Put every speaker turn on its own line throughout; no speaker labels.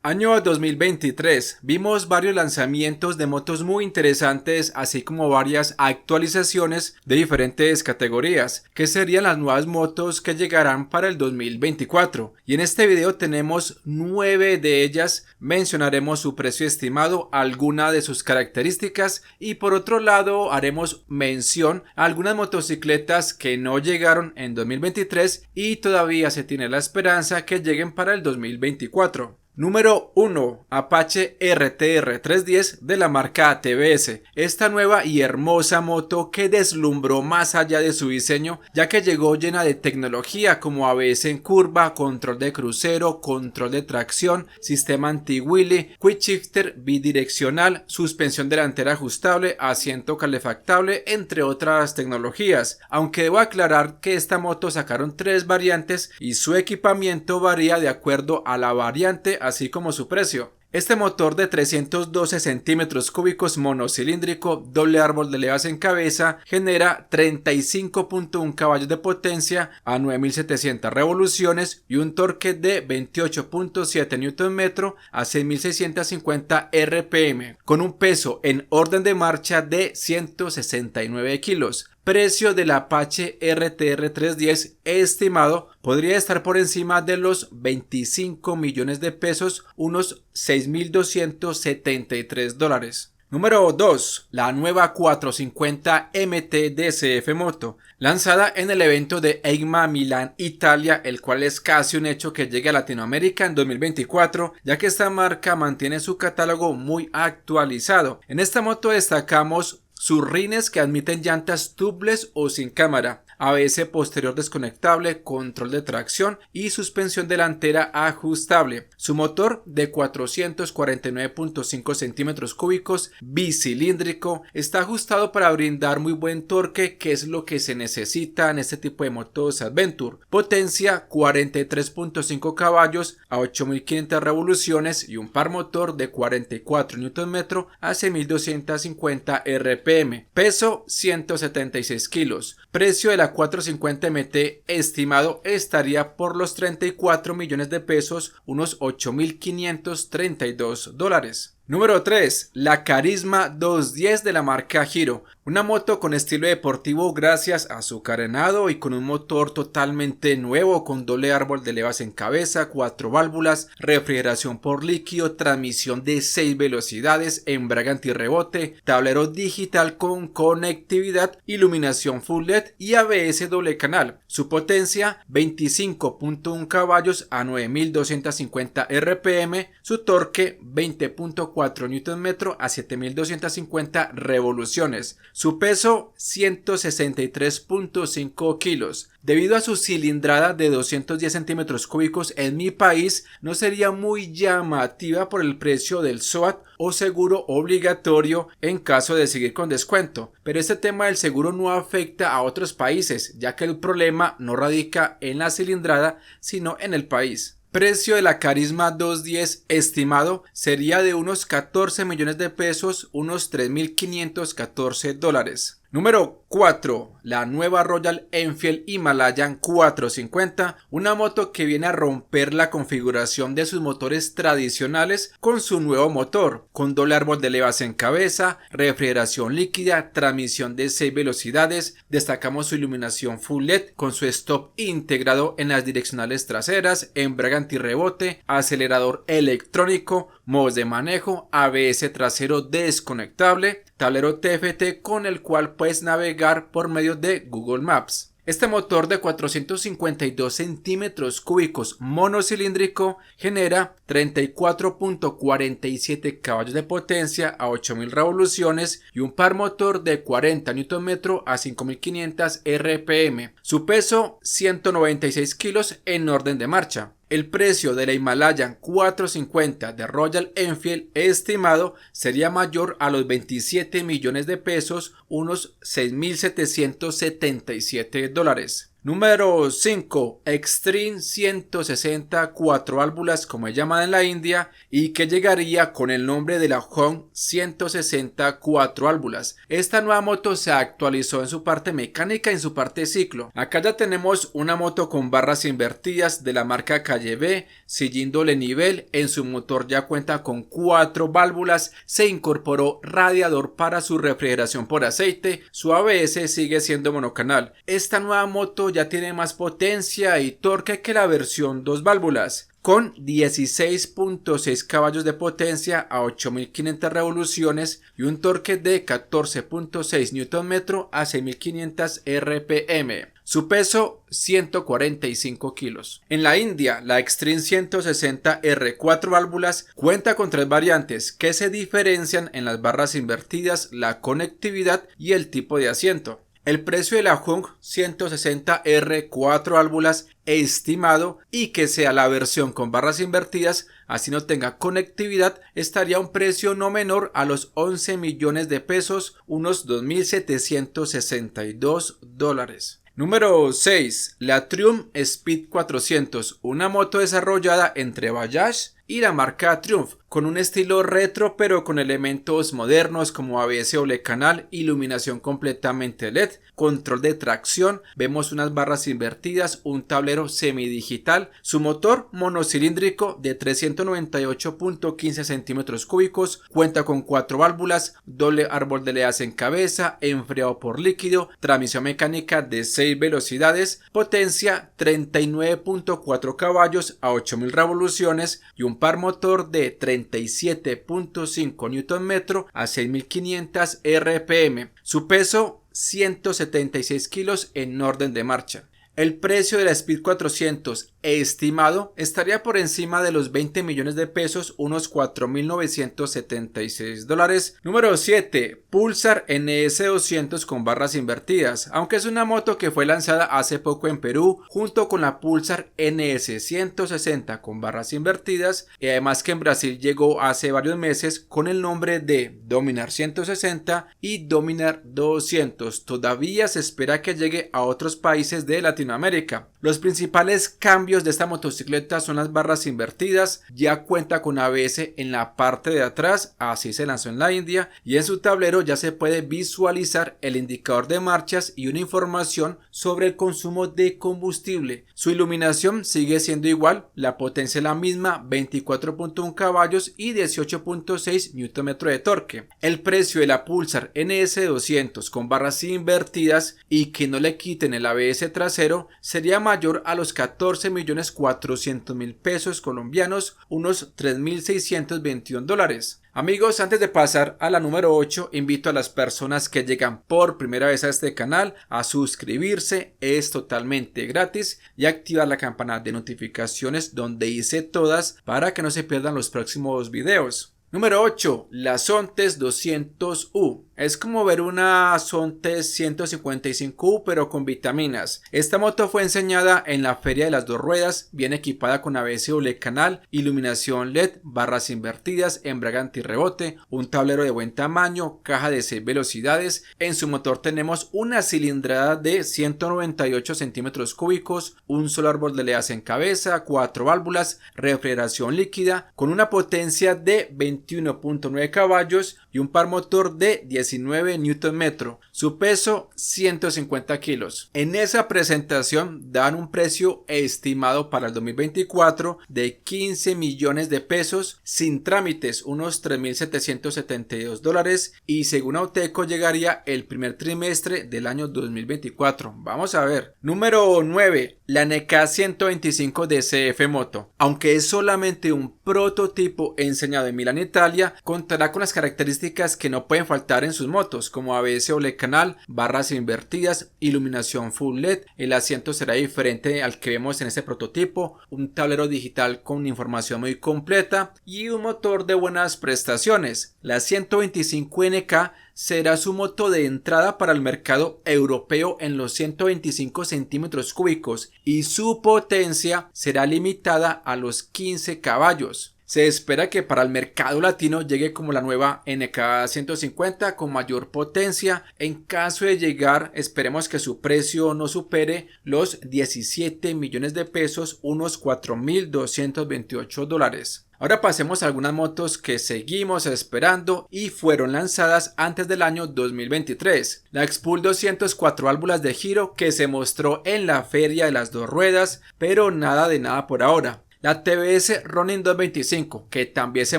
Año 2023. Vimos varios lanzamientos de motos muy interesantes, así como varias actualizaciones de diferentes categorías, que serían las nuevas motos que llegarán para el 2024. Y en este video tenemos 9 de ellas, mencionaremos su precio estimado, algunas de sus características y por otro lado haremos mención a algunas motocicletas que no llegaron en 2023 y todavía se tiene la esperanza que lleguen para el 2024. Número 1. Apache RTR 310 de la marca TBS. Esta nueva y hermosa moto que deslumbró más allá de su diseño, ya que llegó llena de tecnología como ABS en curva, control de crucero, control de tracción, sistema anti-wheelie, quick shifter bidireccional, suspensión delantera ajustable, asiento calefactable, entre otras tecnologías. Aunque debo aclarar que esta moto sacaron 3 variantes y su equipamiento varía de acuerdo a la variante, así como su precio. Este motor de 312 centímetros cúbicos monocilíndrico, doble árbol de levas en cabeza, genera 35.1 caballos de potencia a 9700 revoluciones y un torque de 28.7 Nm a 6650 RPM, con un peso en orden de marcha de 169 kilos. Precio del Apache RTR 310 estimado podría estar por encima de los 25 millones de pesos, unos $6,273. Número 2. La nueva 450 MT DCF Moto, lanzada en el evento de EICMA Milán, Italia, el cual es casi un hecho que llegue a Latinoamérica en 2024, ya que esta marca mantiene su catálogo muy actualizado. En esta moto destacamos sus rines que admiten llantas tubeless o sin cámara, ABS posterior desconectable, control de tracción y suspensión delantera ajustable. Su motor de 449.5 centímetros cúbicos bicilíndrico está ajustado para brindar muy buen torque, que es lo que se necesita en este tipo de motos Adventure. Potencia 43.5 caballos a 8500 revoluciones y un par motor de 44 Nm a 6250 RPM. Peso 176 kilos. Precio de la 450 MT estimado estaría por los 34 millones de pesos, unos $8,532. Número 3. La Carisma 210 de la marca Hero. Una moto con estilo deportivo gracias a su carenado y con un motor totalmente nuevo con doble árbol de levas en cabeza, 4 válvulas, refrigeración por líquido, transmisión de 6 velocidades, embrague antirrebote, tablero digital con conectividad, iluminación full LED y ABS doble canal. Su potencia 25.1 caballos a 9250 RPM, su torque 20.4 Nm a 7250 revoluciones. Su peso 163.5 kilos. Debido a su cilindrada de 210 centímetros cúbicos en mi país no sería muy llamativa por el precio del SOAT o seguro obligatorio en caso de seguir con descuento, pero este tema del seguro no afecta a otros países, ya que el problema no radica en la cilindrada sino en el país. Precio de la Carisma 210 estimado sería de unos 14 millones de pesos, unos $3,514. Número 4. La nueva Royal Enfield Himalayan 450, una moto que viene a romper la configuración de sus motores tradicionales con su nuevo motor, con doble árbol de levas en cabeza, refrigeración líquida, transmisión de 6 velocidades, destacamos su iluminación full LED con su stop integrado en las direccionales traseras, embrague antirrebote, acelerador electrónico, modos de manejo, ABS trasero desconectable, tablero TFT con el cual puedes navegar por medio de Google Maps. Este motor de 452 centímetros cúbicos monocilíndrico genera 34.47 caballos de potencia a 8000 revoluciones y un par motor de 40 Nm a 5500 RPM. Su peso 196 kilos en orden de marcha. El precio de la Himalayan 450 de Royal Enfield estimado sería mayor a los 27 millones de pesos, unos $6,777. Número 5. Extreme 160 4 válvulas, como es llamada en la India, y que llegaría con el nombre de la Hong 160 4 válvulas. Esta nueva moto se actualizó en su parte mecánica y en su parte ciclo. Acá ya tenemos una moto con barras invertidas de la marca Calle B, sillín doble nivel. En su motor ya cuenta con 4 válvulas, se incorporó radiador para su refrigeración por aceite, su ABS sigue siendo monocanal. Esta nueva moto ya tiene más potencia y torque que la versión 2 válvulas, con 16.6 caballos de potencia a 8500 revoluciones y un torque de 14.6 Nm a 6500 RPM. Su peso 145 kilos. En la India, la Extreme 160R 4 válvulas cuenta con 3 variantes que se diferencian en las barras invertidas, la conectividad y el tipo de asiento. El precio de la Hong 160R 4 válvulas estimado, y que sea la versión con barras invertidas, así no tenga conectividad, estaría a un precio no menor a los 11 millones de pesos, unos $2.762. Número 6. La Triumph Speed 400, una moto desarrollada entre Bajaj y la marca Triumph, con un estilo retro pero con elementos modernos como ABS doble canal, iluminación completamente LED, control de tracción, vemos unas barras invertidas, un tablero semidigital, su motor monocilíndrico de 398.15 centímetros cúbicos, cuenta con 4 válvulas, doble árbol de leas en cabeza, enfriado por líquido, transmisión mecánica de 6 velocidades, potencia 39.4 caballos a 8000 revoluciones y un par motor de 37.5 Nm a 6500 RPM. Su peso 176 kilos en orden de marcha. El precio de la Speed 400 estimado estaría por encima de los 20 millones de pesos, unos $4.976. Número 7. Pulsar NS200 con barras invertidas. Aunque es una moto que fue lanzada hace poco en Perú junto con la Pulsar NS160 con barras invertidas, y además que en Brasil llegó hace varios meses con el nombre de Dominar 160 y Dominar 200. Todavía se espera que llegue a otros países de Latinoamérica. Los principales cambios de esta motocicleta son las barras invertidas, ya cuenta con ABS en la parte de atrás, así se lanzó en la India, y en su tablero ya se puede visualizar el indicador de marchas y una información sobre el consumo de combustible. Su iluminación sigue siendo igual, la potencia es la misma, 24.1 caballos y 18.6 Nm de torque. El precio de la Pulsar NS200 con barras invertidas y que no le quiten el ABS trasero sería mayor a los 14.400.000 pesos colombianos, unos $3.621. Amigos, antes de pasar a la número 8, invito a las personas que llegan por primera vez a este canal a suscribirse, es totalmente gratis, y activar la campana de notificaciones donde hice todas para que no se pierdan los próximos videos. Número 8. La Sontes 200U. Es como ver una Sontes 155U pero con vitaminas. Esta moto fue enseñada en la Feria de las Dos Ruedas, bien equipada con ABS doble canal, iluminación LED, barras invertidas, embrague antirrebote, un tablero de buen tamaño, caja de 6 velocidades. En su motor tenemos una cilindrada de 198 centímetros cúbicos, un solo árbol de leas en cabeza, 4 válvulas, refrigeración líquida, con una potencia de 21.9 caballos y un par motor de 19 Nm. Su peso 150 kilos. En esa presentación dan un precio estimado para el 2024 de 15 millones de pesos sin trámites, unos $3.772, y según Auteco llegaría el primer trimestre del año 2024. Vamos a ver. Número 9. La NK 125 de CF Moto. Aunque es solamente un prototipo enseñado en Milán, Italia, contará con las características que no pueden faltar en sus motos, como ABS doble canal, barras invertidas, iluminación full LED, el asiento será diferente al que vemos en este prototipo, un tablero digital con información muy completa y un motor de buenas prestaciones. La 125NK será su moto de entrada para el mercado europeo en los 125 centímetros cúbicos y su potencia será limitada a los 15 caballos. Se espera que para el mercado latino llegue como la nueva NK150 con mayor potencia. En caso de llegar, esperemos que su precio no supere los 17 millones de pesos, unos $4.228. Ahora pasemos a algunas motos que seguimos esperando y fueron lanzadas antes del año 2023. La Expul 204 válvulas de giro, que se mostró en la feria de las dos ruedas, pero nada de nada por ahora. La TBS Ronin 225, que también se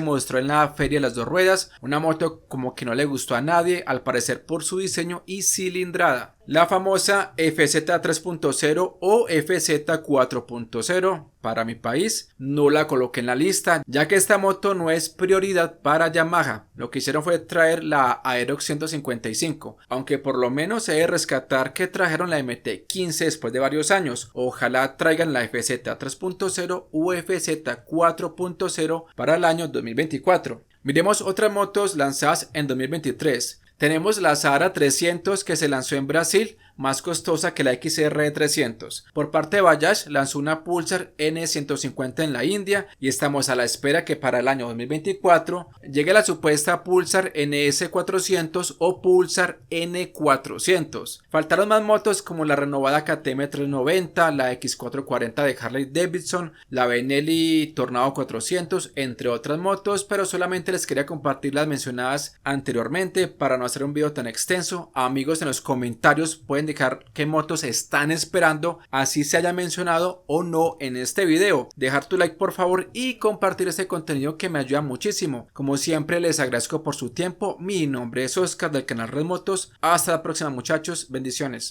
mostró en la feria de las dos ruedas, una moto como que no le gustó a nadie, al parecer por su diseño y cilindrada. La famosa FZ 3.0 o FZ 4.0 para mi país no la coloqué en la lista, ya que esta moto no es prioridad para Yamaha. Lo que hicieron fue traer la Aerox 155, aunque por lo menos se debe rescatar que trajeron la MT-15 después de varios años. Ojalá traigan la FZ 3.0 u FZ 4.0 para el año 2024. Miremos otras motos lanzadas en 2023. Tenemos la Sahara 300 que se lanzó en Brasil, más costosa que la XR 300. Por parte de Bajaj lanzó una Pulsar N150 en la India y estamos a la espera que para el año 2024 llegue la supuesta Pulsar NS 400 o Pulsar N400. Faltaron más motos como la renovada KTM 390, la X440 de Harley Davidson, la Benelli Tornado 400, entre otras motos, pero solamente les quería compartir las mencionadas anteriormente para no hacer un video tan extenso. Amigos, en los comentarios pueden dejar qué motos están esperando, así se haya mencionado o no en este video. Dejar tu like por favor y compartir este contenido que me ayuda muchísimo. Como siempre les agradezco por su tiempo. Mi nombre es Oscar del canal Red Motos. Hasta la próxima muchachos, bendiciones.